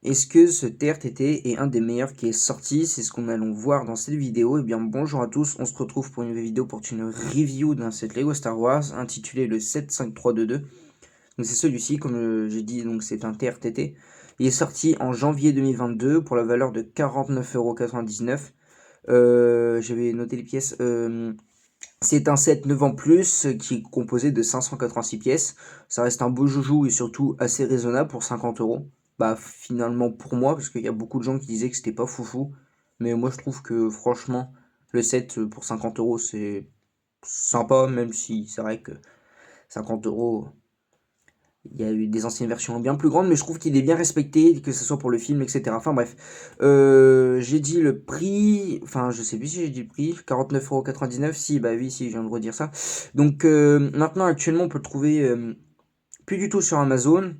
Est-ce que ce TRTT est un des meilleurs qui est sorti? C'est ce qu'on allons voir dans cette vidéo. Eh bien, bonjour à tous, on se retrouve pour une nouvelle vidéo pour une review d'un set Lego Star Wars intitulé le 75322. Donc c'est celui-ci, comme j'ai dit, donc c'est un TRTT. Il est sorti en janvier 2022 pour la valeur de 49,99 €. J'avais noté les pièces. C'est un set 9 ans plus qui est composé de 586 pièces. Ça reste un beau joujou et surtout assez raisonnable pour 50 €. Bah finalement pour moi, parce qu'il y a beaucoup de gens qui disaient que c'était pas foufou. Mais moi je trouve que franchement, le set pour 50 € c'est sympa, même si c'est vrai que 50 €, il y a eu des anciennes versions bien plus grandes, mais je trouve qu'il est bien respecté, que ce soit pour le film, etc. Enfin bref, j'ai dit le prix, enfin je sais plus si j'ai dit le prix, 49,99 €, si, bah oui, si, je viens de redire ça. Donc maintenant, actuellement, on peut le trouver plus du tout sur Amazon,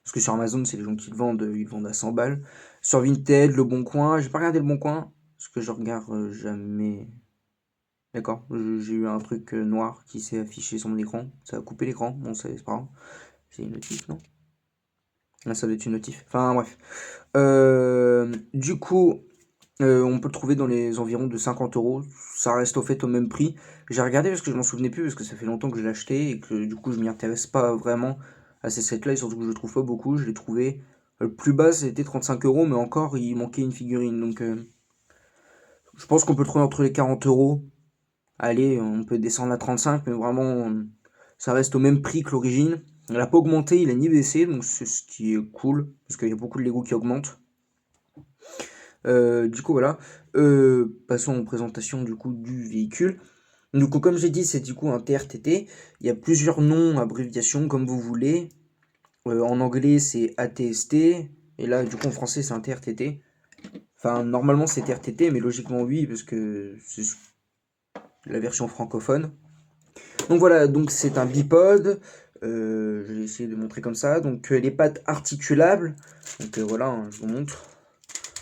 parce que sur Amazon, c'est les gens qui le vendent, ils le vendent à 100 balles. Sur Vinted, Le Bon Coin, j'ai pas regardé Le Bon Coin, parce que je regarde jamais. D'accord, j'ai eu un truc noir qui s'est affiché sur mon écran, ça a coupé l'écran, bon, c'est pas grave. C'est une notif, non? Là, ça doit être une notif. Enfin, bref. Du coup, on peut le trouver dans les environs de 50 €. Ça reste au fait au même prix. J'ai regardé parce que je m'en souvenais plus, parce que ça fait longtemps que je l'ai acheté et que du coup, je m'y intéresse pas vraiment à ces sets-là et surtout que je le trouve pas beaucoup. Je l'ai trouvé. Le plus bas, c'était 35 €, mais encore, il manquait une figurine. Donc, je pense qu'on peut le trouver entre les 40 €. Allez, on peut descendre à 35, mais vraiment, ça reste au même prix que l'origine. Il n'a pas augmenté, il a ni baissé, donc c'est ce qui est cool, parce qu'il y a beaucoup de Lego qui augmentent. Du coup, voilà. Passons aux présentations du coup du véhicule. Du coup, comme j'ai dit, c'est du coup un TRTT. Il y a plusieurs noms, abréviations, comme vous voulez. En anglais, c'est ATST. Et là, du coup, en français, c'est un TRTT. Enfin, normalement, c'est TRTT, mais logiquement, oui, parce que c'est la version francophone. Donc voilà, donc c'est un bipode. Je vais essayer de montrer comme ça. Donc les pattes articulables. Donc voilà, hein, je vous montre.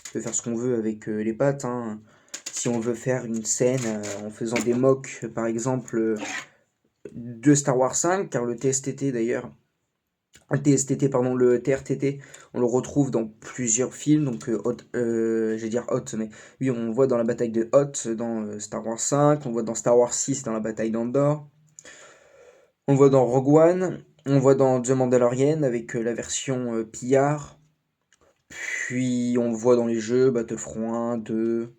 On peut faire ce qu'on veut avec les pattes, hein. Si on veut faire une scène en faisant des mocks, par exemple, de Star Wars 5, car le TSTT d'ailleurs, pardon, le TRTT, on le retrouve dans plusieurs films, donc je vais dire Hot, mais oui, on le voit dans la bataille de Hoth dans Star Wars 5, on le voit dans Star Wars 6 dans la bataille d'Andorre, on le voit dans Rogue One, on le voit dans The Mandalorian avec la version pillard, puis on le voit dans les jeux Battlefront 1, 2,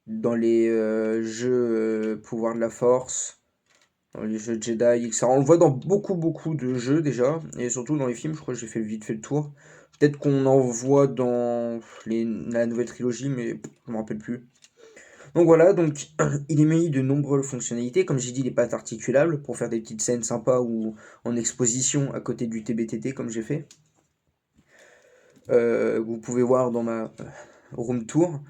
dans les jeux Pouvoir de la Force, dans les jeux Jedi, etc. On le voit dans beaucoup de jeux déjà, et surtout dans les films, je crois que j'ai fait vite fait le tour. Peut-être qu'on en voit dans la nouvelle trilogie, mais je me rappelle plus. Donc voilà, donc il est muni de nombreuses fonctionnalités, comme j'ai dit, les pattes articulables pour faire des petites scènes sympas ou en exposition à côté du TBTT comme j'ai fait. Vous pouvez voir dans ma room tour.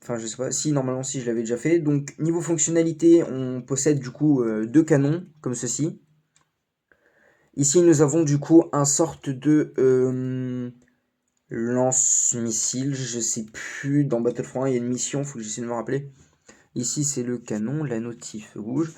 Enfin, je sais pas si, normalement, si je l'avais déjà fait. Donc, niveau fonctionnalité, on possède du coup deux canons, comme ceci. Ici, nous avons du coup un sorte de lance-missile. Je sais plus, dans Battlefront 1, il y a une mission, faut que j'essaie de me rappeler. Ici, c'est le canon, la notif rouge.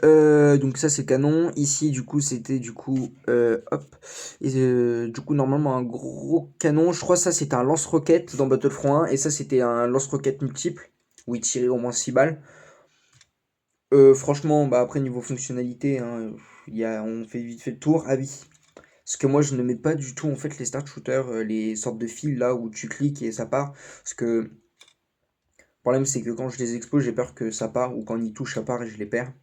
Donc ça, c'est canon. Ici, du coup, c'était du coup, hop. Et du coup, normalement, un gros canon. Je crois que ça, c'était un lance-roquette dans Battlefront 1. Et ça, c'était un lance-roquette multiple, où il tirait au moins 6 balles. Franchement, bah après, niveau fonctionnalité, hein, on fait vite fait le tour. Ah oui. Parce que moi, je ne mets pas du tout, en fait, les start shooters, les sortes de fils là où tu cliques et ça part. Parce que le problème, c'est que quand je les expose, j'ai peur que ça part, ou quand ils touchent, ça part et je les perds.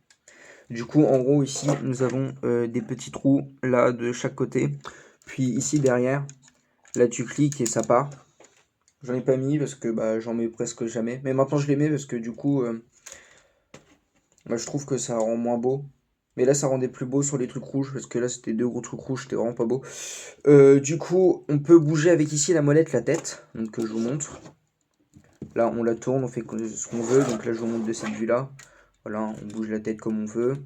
Du coup, en gros, ici, nous avons des petits trous là de chaque côté. Puis ici, derrière, là, tu cliques et ça part. J'en ai pas mis parce que bah, j'en mets presque jamais. Mais maintenant, je les mets parce que du coup, bah, je trouve que ça rend moins beau. Mais là, ça rendait plus beau sur les trucs rouges parce que là, c'était deux gros trucs rouges, c'était vraiment pas beau. Du coup, on peut bouger avec ici la molette, la tête. Donc, je vous montre. Là, on la tourne, on fait ce qu'on veut. Donc là, je vous montre de cette vue-là. Voilà, on bouge la tête comme on veut.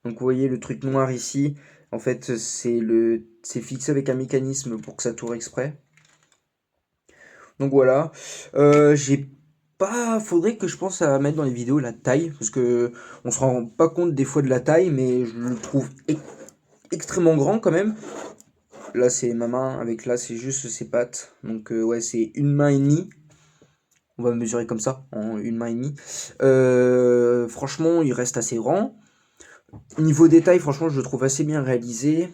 Donc vous voyez le truc noir ici, en fait c'est fixé avec un mécanisme pour que ça tourne exprès. Donc voilà, j'ai pas, faudrait que je pense à mettre dans les vidéos la taille, parce que on se rend pas compte des fois de la taille, mais je le trouve extrêmement grand quand même. Là c'est ma main, avec là c'est juste ses pattes. Donc ouais, c'est une main et demie. On va mesurer comme ça, en une main et demie. Franchement, il reste assez grand. Niveau détail, franchement, je le trouve assez bien réalisé.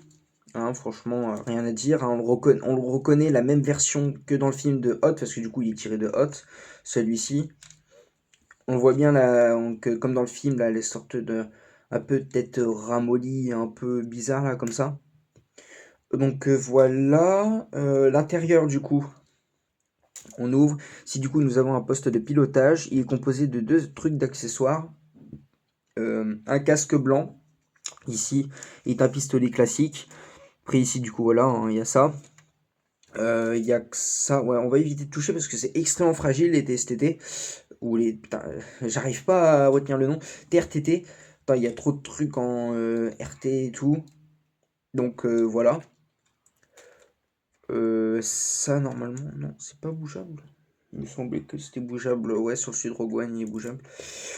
Hein, franchement, rien à dire. Hein, on le reconnaît la même version que dans le film de Hot, parce que du coup, il est tiré de Hot, celui-ci. On voit bien, là, que, comme dans le film, là, les sortes de... un peu tête ramollie, un peu bizarre, là, comme ça. Donc voilà, l'intérieur, du coup, on ouvre. Si du coup, nous avons un poste de pilotage, il est composé de deux trucs d'accessoires. Un casque blanc, ici, est un pistolet classique. Après ici du coup voilà, hein, il y a ça. Il y a que ça, ouais, on va éviter de toucher parce que c'est extrêmement fragile les TSTT. Ou les... Putain, j'arrive pas à retenir le nom. TRTT. Putain, il y a trop de trucs en RT et tout. Donc voilà. Ça normalement, non, c'est pas bougeable. Il me semblait que c'était bougeable, ouais, sur celui de Rogue One, il est bougeable.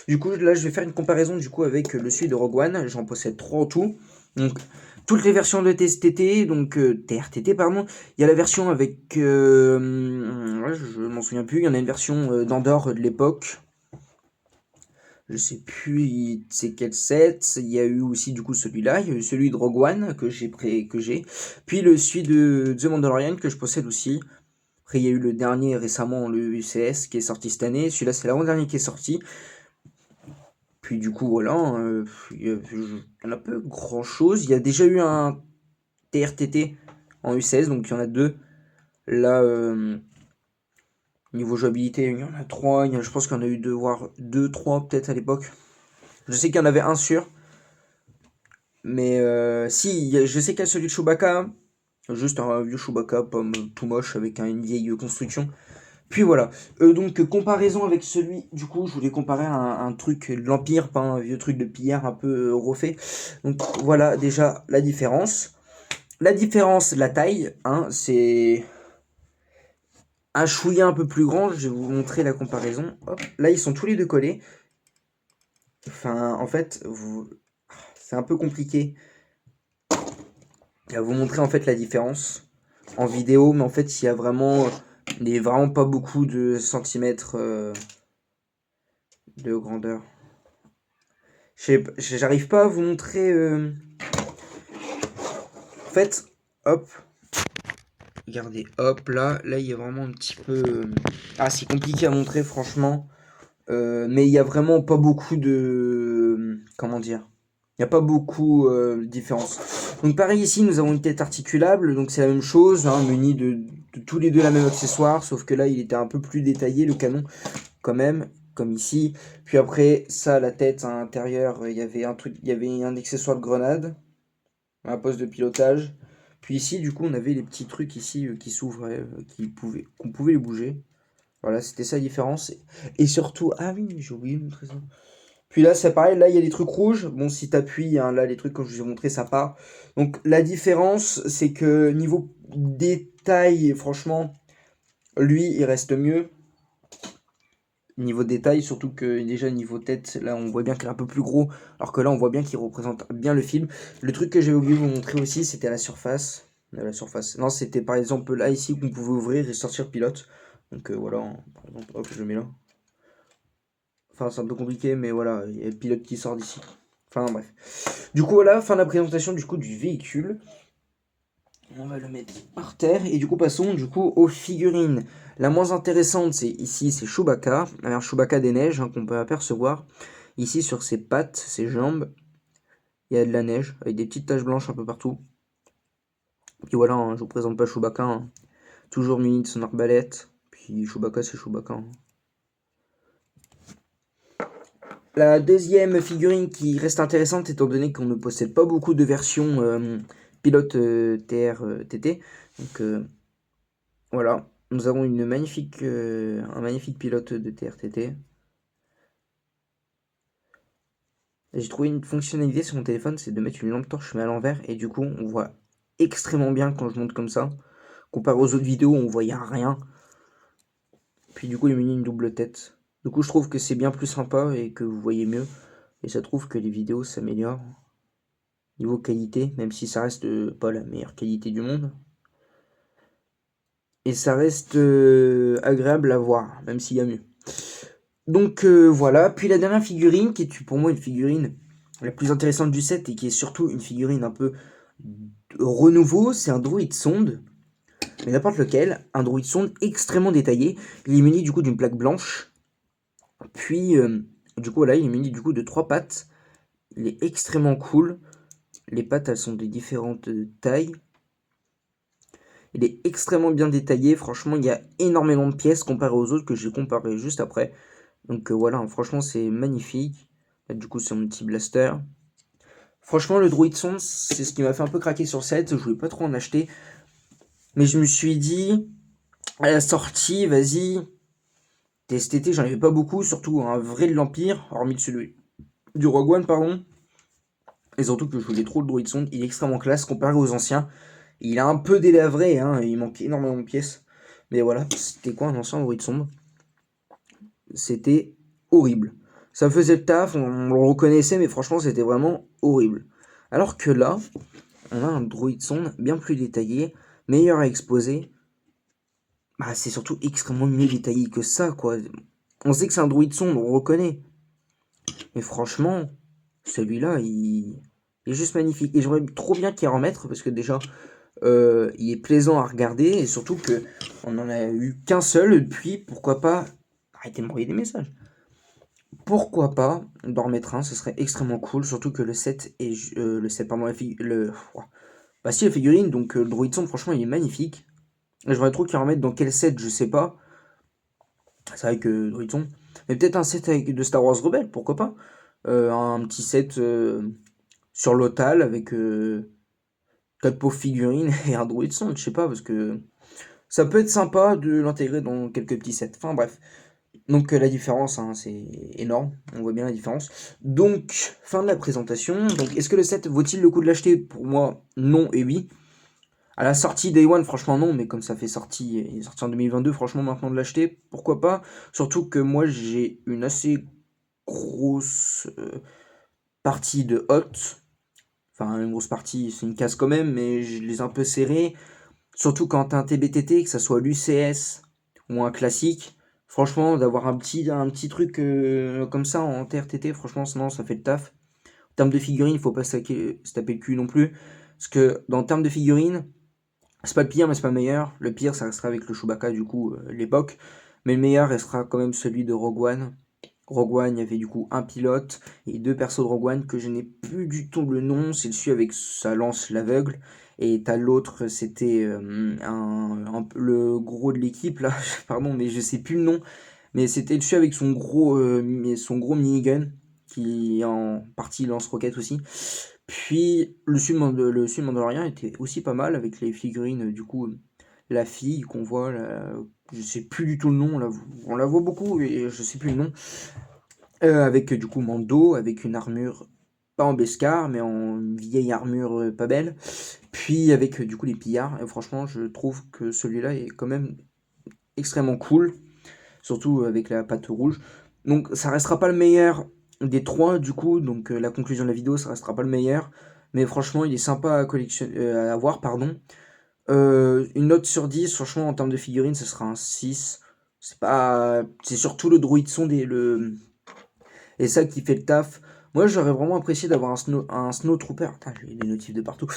Du coup, là, je vais faire une comparaison du coup avec le celui de Rogue One. J'en possède 3 en tout. Donc, toutes les versions de TSTT, donc TRTT, pardon. Il y a la version avec, ouais, je m'en souviens plus. Il y en a une version d'Andorre de l'époque. Je sais plus c'est quel set. Il y a eu aussi du coup celui-là. Il y a eu celui de Rogue One que j'ai. Puis le celui de The Mandalorian que je possède aussi. Après, il y a eu le dernier récemment, le UCS, qui est sorti cette année. Celui-là, c'est l'avant-dernier qui est sorti. Puis du coup, voilà, il y en a peu grand-chose. Il y a déjà eu un TRTT en U16, donc il y en a deux. Là, niveau jouabilité, il y en a trois. Je pense qu'il y en a eu deux, voire deux, trois peut-être à l'époque. Je sais qu'il y en avait un sûr. Mais si, je sais qu'il y a celui de Chewbacca. Juste un vieux Chewbacca, pas tout moche, avec une vieille construction. Puis voilà. Donc comparaison avec celui, du coup, je voulais comparer un truc de l'Empire, pas un vieux truc de pillard un peu refait. Donc voilà déjà la différence. La différence, la taille, hein, c'est un chouïa un peu plus grand. Je vais vous montrer la comparaison. Hop. Là, ils sont tous les deux collés. Enfin, en fait, c'est un peu compliqué à vous montrer en fait la différence en vidéo, mais en fait, il y a vraiment pas beaucoup de centimètres de grandeur. J'arrive pas à vous montrer. En fait, hop, regardez, hop, là, il y a vraiment un petit peu. Ah, c'est compliqué à montrer, franchement. Mais il y a vraiment pas beaucoup de. Comment dire? Il n'y a pas beaucoup de différence. Donc, pareil, ici, nous avons une tête articulable. Donc, c'est la même chose, hein, muni de tous les deux la même accessoire. Sauf que là, il était un peu plus détaillé, le canon, quand même, comme ici. Puis après, ça, la tête à l'intérieur, il y avait un truc, il y avait un accessoire de grenade, un poste de pilotage. Puis ici, du coup, on avait les petits trucs ici qui s'ouvraient, qu'on pouvait les bouger. Voilà, c'était ça la différence. Et surtout, ah oui, j'ai oublié de montrer ça. Puis là, c'est pareil, là, il y a des trucs rouges. Bon, si t'appuies, hein, là, les trucs, comme je vous ai montré, ça part. Donc, la différence, c'est que niveau détail, franchement, lui, il reste mieux. Niveau détail, surtout que déjà niveau tête, là, on voit bien qu'il est un peu plus gros. Alors que là, on voit bien qu'il représente bien le film. Le truc que j'avais oublié de vous montrer aussi, c'était la surface. La surface. Non, c'était par exemple là, ici, qu'on pouvait ouvrir et sortir pilote. Donc voilà, hein, par exemple, hop, je le mets là. Enfin, c'est un peu compliqué, mais voilà, il y a le pilote qui sort d'ici. Enfin, bref. Du coup, voilà, fin de la présentation du coup du véhicule. On va le mettre par terre. Et du coup, passons du coup aux figurines. La moins intéressante, c'est ici, c'est Chewbacca. Alors, Chewbacca des neiges, hein, qu'on peut apercevoir. Ici, sur ses pattes, ses jambes, il y a de la neige, avec des petites taches blanches un peu partout. Puis voilà, hein, je vous présente pas Chewbacca, hein. Toujours muni de son arbalète. Puis Chewbacca, c'est Chewbacca, hein. La deuxième figurine qui reste intéressante, étant donné qu'on ne possède pas beaucoup de versions pilote TR-TT. Donc voilà, nous avons un magnifique pilote de TR-TT. J'ai trouvé une fonctionnalité sur mon téléphone, c'est de mettre une lampe torche mais à l'envers. Et du coup, on voit extrêmement bien quand je monte comme ça. Comparé aux autres vidéos, on voyait rien. Puis du coup, il m'a mis une double tête. Du coup, je trouve que c'est bien plus sympa et que vous voyez mieux. Et ça trouve que les vidéos s'améliorent. niveau qualité, même si ça reste pas la meilleure qualité du monde. Et ça reste agréable à voir, même s'il y a mieux. Donc voilà, puis la dernière figurine, qui est pour moi une figurine la plus intéressante du set, et qui est surtout une figurine un peu renouveau, c'est un droïde sonde. Mais n'importe lequel, un droïde sonde extrêmement détaillé. Il est muni du coup d'une plaque blanche. Puis du coup voilà, il est muni du coup de 3 pattes. Il est extrêmement cool. Les pattes elles sont de différentes tailles. Il est extrêmement bien détaillé. Franchement, il y a énormément de pièces comparé aux autres que j'ai comparé juste après. Donc voilà, franchement c'est magnifique. Là, du coup c'est mon petit blaster. Franchement le droïde sonde c'est ce qui m'a fait un peu craquer sur le set. Je voulais pas trop en acheter. Mais je me suis dit, à la sortie, vas-y. Cet été, j'en avais pas beaucoup, surtout un vrai de l'Empire, hormis celui du Rogue One, pardon. Et surtout que je voulais trop le droïde sonde, il est extrêmement classe comparé aux anciens. Il a un peu délavré, hein, il manque énormément de pièces. Mais voilà, c'était quoi un ancien droïde sonde? C'était horrible. Ça faisait le taf, on le reconnaissait, mais franchement, c'était vraiment horrible. Alors que là, on a un droïde sonde bien plus détaillé, meilleur à exposer. Bah, c'est surtout extrêmement mieux détaillé que ça, quoi. On sait que c'est un droïde sonde, on reconnaît. Mais franchement, celui-là, il est juste magnifique. Et j'aimerais trop bien qu'il y en mette, parce que déjà, il est plaisant à regarder, et surtout que on en a eu qu'un seul, depuis, pourquoi pas... Arrêtez de m'envoyer des messages. Pourquoi pas d'en remettre un, ce serait extrêmement cool, surtout que le set est... le set, pardon, bah si, la figurine, donc le droïde sonde, franchement, il est magnifique. Et j'aimerais trop qu'il en remette dans quel set, je sais pas. C'est vrai que droïde sonde. Mais peut-être un set avec de Star Wars Rebelle, pourquoi pas. Un petit set sur Lothal avec 4 pauvres figurines et un droïde sonde, je sais pas, parce que ça peut être sympa de l'intégrer dans quelques petits sets. Enfin bref. Donc la différence, hein, c'est énorme, on voit bien la différence. Donc, fin de la présentation. Donc, est-ce que le set vaut-il le coup de l'acheter? Pour moi, non et oui. À la sortie Day One, franchement non, mais comme ça fait sortie, il est sorti en 2022, franchement maintenant de l'acheter, pourquoi pas? Surtout que moi j'ai une assez grosse partie de hot. Enfin, une grosse partie, c'est une case quand même, mais je les ai un peu serrés. Surtout quand t'as un TBTT, que ça soit l'UCS ou un classique. Franchement, d'avoir un petit truc comme ça en TRTT, franchement, sinon ça fait le taf. En termes de figurines, il faut pas se taper le cul non plus. Parce que dans le terme de figurines, c'est pas le pire, mais c'est pas le meilleur. Le pire, ça restera avec le Chewbacca, du coup, l'époque. Mais le meilleur restera quand même celui de Rogue One. Rogue One, il y avait du coup un pilote et 2 persos de Rogue One que je n'ai plus du tout le nom. C'est celui avec sa lance l'aveugle. Et t'as l'autre, c'était le gros de l'équipe, là. Pardon, mais je sais plus le nom. Mais c'était celui avec son gros minigun, qui en partie lance-roquette aussi. Puis le sud mandalorien était aussi pas mal avec les figurines, du coup, la fille qu'on voit, là, je sais plus du tout le nom, là, on la voit beaucoup et je sais plus le nom. Avec du coup Mando, avec une armure pas en Beskar, mais en vieille armure pas belle. Puis avec du coup les pillards. Et franchement, je trouve que celui-là est quand même extrêmement cool, surtout avec la patte rouge. Donc ça restera pas le meilleur des trois du coup. Donc la conclusion de la vidéo, ça restera pas le meilleur. Mais franchement, il est sympa à collectionner, à avoir, pardon. Une note sur 10, franchement, en termes de figurines, ce sera un 6. C'est surtout le droïde sonde et ça qui fait le taf. Moi, j'aurais vraiment apprécié d'avoir un Snowtrooper. Putain, j'ai des notifs de partout.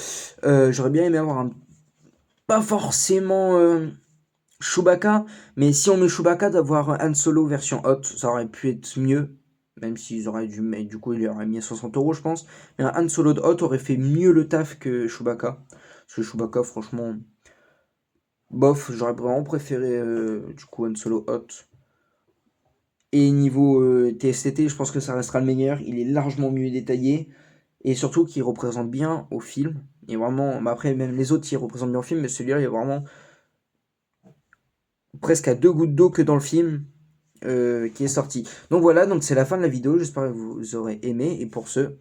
J'aurais bien aimé avoir pas forcément Chewbacca, mais si on met Chewbacca, d'avoir Han Solo version hot, ça aurait pu être mieux. Même s'ils auraient dû mettre, du coup, il aurait mis à 60 €, je pense. Mais un Han Solo de hot aurait fait mieux le taf que Chewbacca. Parce que Chewbacca, franchement, bof, j'aurais vraiment préféré du coup Han Solo hot. Et niveau TSTT, je pense que ça restera le meilleur. Il est largement mieux détaillé. Et surtout qu'il représente bien au film. Et vraiment, bah après, même les autres, ils représentent bien au film. Mais celui-là, il est vraiment presque à 2 gouttes d'eau que dans le film qui est sorti. Donc voilà, donc c'est la fin de la vidéo. J'espère que vous aurez aimé. Et pour ce,